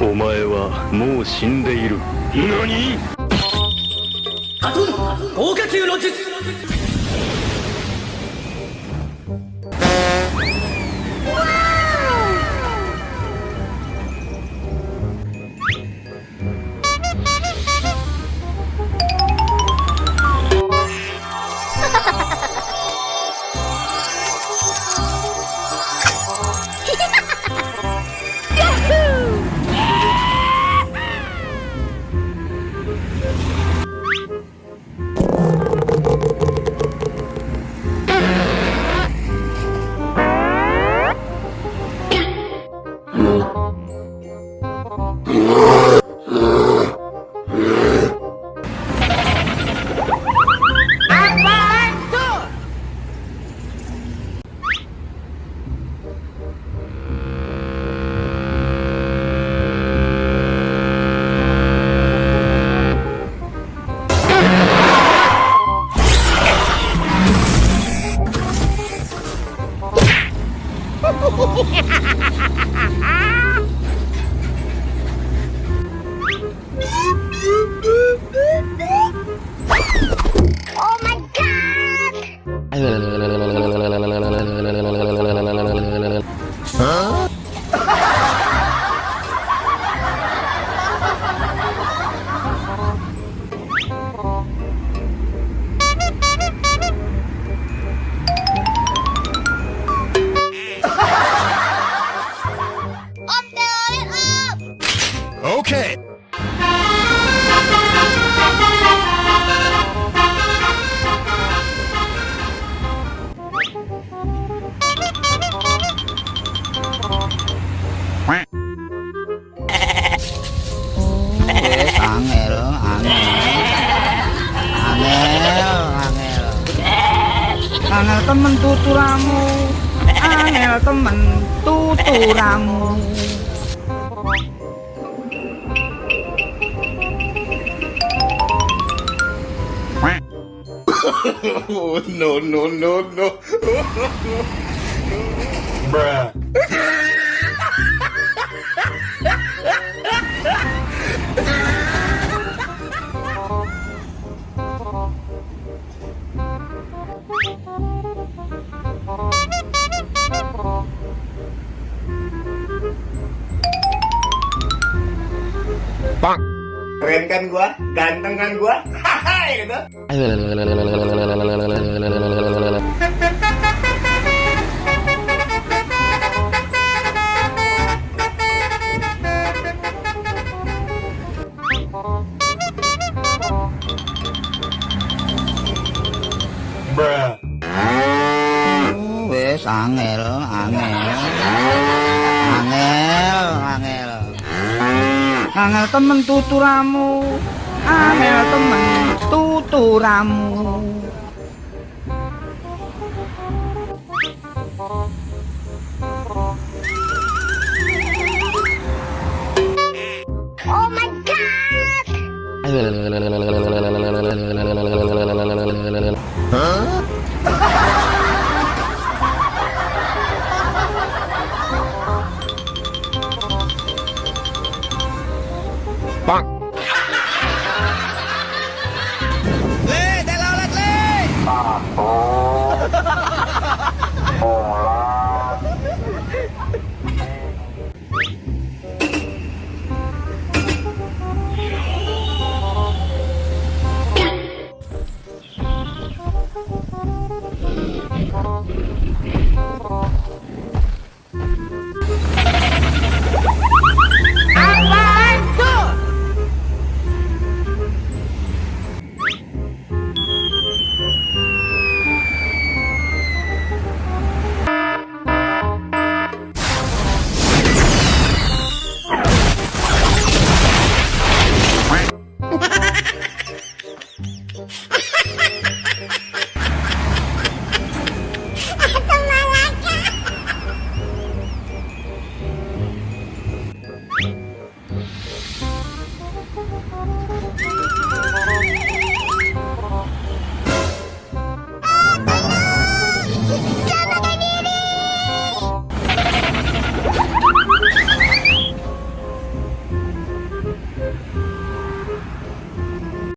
お前はもう死んでいる。何？カトン豪華球の術。Okay. Angel temen tuturamu, angel temen tuturamu. Oh, no, no, no, no. Bruh. Bang. Keren kan gua? Ganteng kan gua? Haha gitu. Bruh. Wes angel. Angel temen tuturamu, angel temen tuturamu. Oh my god! Huh? Bang. Le, telolet le.